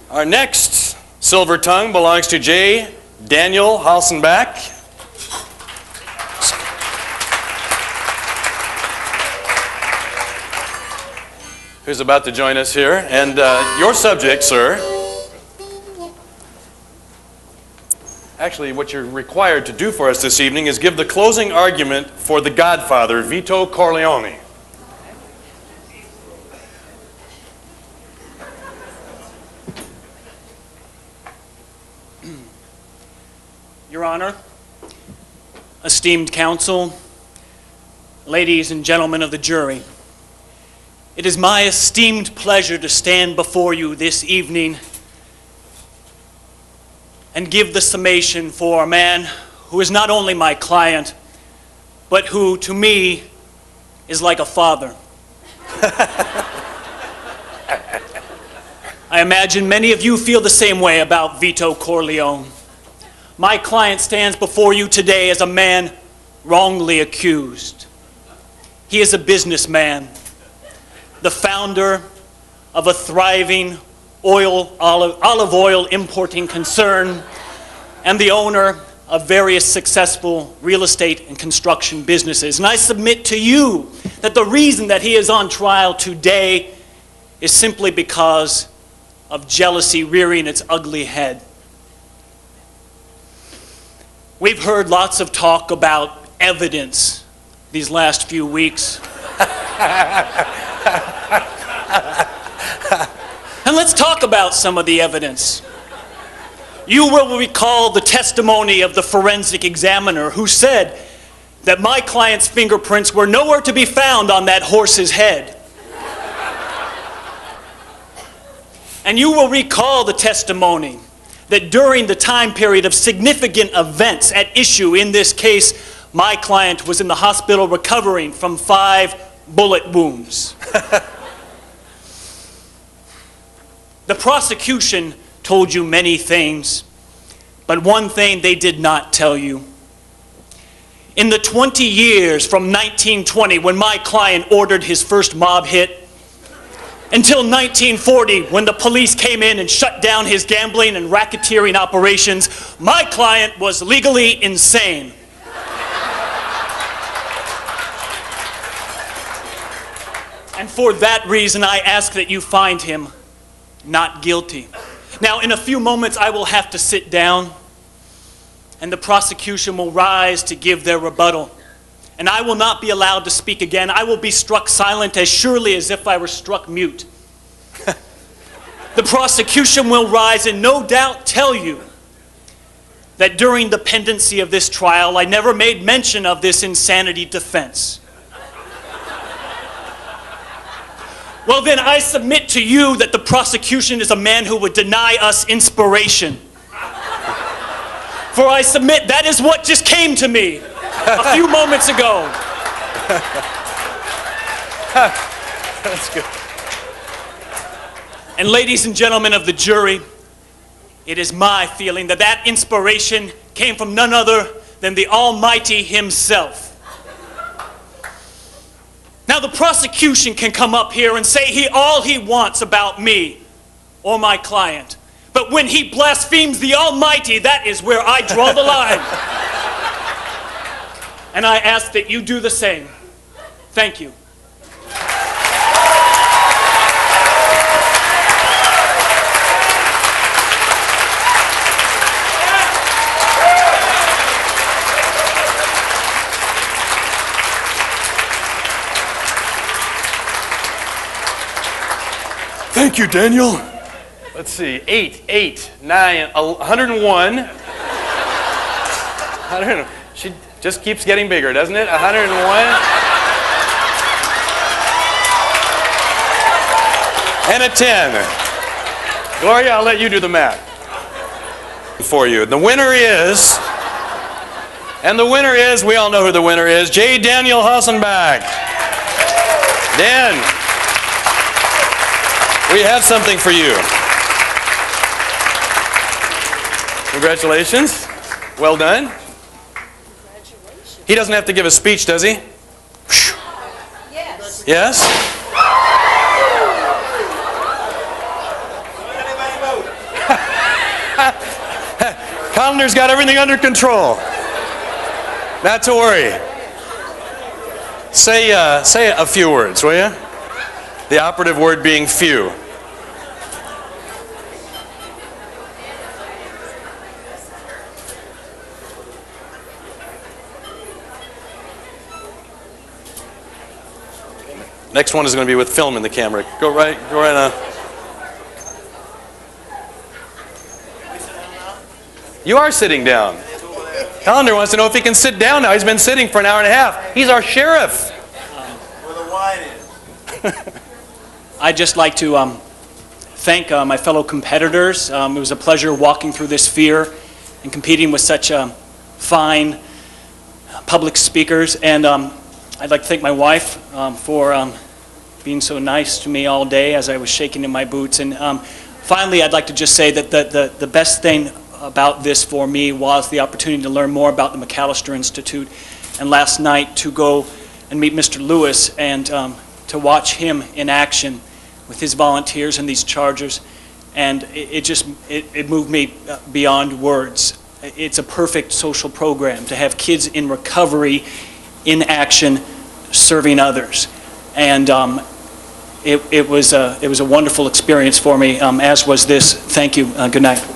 Our next silver tongue belongs to J. Daniel Holsenback. Who's about to join us here. And your subject, sir, actually what you're required to do for us this evening is give the closing argument for the Godfather, Vito Corleone. Your Honor, esteemed counsel, ladies and gentlemen of the jury, it is my esteemed pleasure to stand before you this evening and give the summation for a man who is not only my client, but who, to me, is like a father. I imagine many of you feel the same way about Vito Corleone. My client stands before you today as a man wrongly accused. He is a businessman, the founder of a thriving olive oil importing concern, and the owner of various successful real estate and construction businesses. And I submit to you that the reason that he is on trial today is simply because of jealousy rearing its ugly head. We've heard lots of talk about evidence these last few weeks. And let's talk about some of the evidence. You will recall the testimony of the forensic examiner who said that my client's fingerprints were nowhere to be found on that horse's head. And you will recall the testimony that during the time period of significant events at issue in this case, my client was in the hospital recovering from 5 bullet wounds. The prosecution told you many things, but one thing they did not tell you. In the 20 years from 1920, when my client ordered his first mob hit, until 1940, when the police came in and shut down his gambling and racketeering operations, my client was legally insane. And for that reason, I ask that you find him not guilty. Now, in a few moments, I will have to sit down, and the prosecution will rise to give their rebuttal. And I will not be allowed to speak again. I will be struck silent as surely as if I were struck mute. The prosecution will rise and no doubt tell you that during the pendency of this trial, I never made mention of this insanity defense. Well then, I submit to you that the prosecution is a man who would deny us inspiration. For I submit that is what just came to me a few moments ago. That's good. And ladies and gentlemen of the jury, it is my feeling that that inspiration came from none other than the Almighty himself. Now the prosecution can come up here and say all he wants about me or my client. But when he blasphemes the Almighty, that is where I draw the line. And I ask that you do the same. Thank you. Thank you, Daniel. Let's see, 8, 9, 101. I don't know. She just keeps getting bigger, doesn't it? 101. And a 10. Gloria, I'll let you do the math for you. The winner is, we all know who the winner is, J. Daniel Holsenback. Dan, we have something for you. Congratulations. Well done. Congratulations. He doesn't have to give a speech, does he? Yes. Yes? Anybody vote? Collander's got everything under control. Not to worry. Say a few words, will you? The operative word being few. Next one is going to be with film in the camera. Go right on. You are sitting down. Callender wants to know if he can sit down now. He's been sitting for an hour and a half. He's our sheriff. Where the wine is. I'd just like to thank my fellow competitors. It was a pleasure walking through this sphere and competing with such fine public speakers. And I'd like to thank my wife for being so nice to me all day as I was shaking in my boots. And finally, I'd like to just say that the best thing about this for me was the opportunity to learn more about the McAllister Institute, and last night to go and meet Mr. Lewis and to watch him in action with his volunteers and these chargers, and it moved me beyond words. It's a perfect social program to have kids in recovery, in action, serving others, and it was a wonderful experience for me, as was this. Thank you. Good night.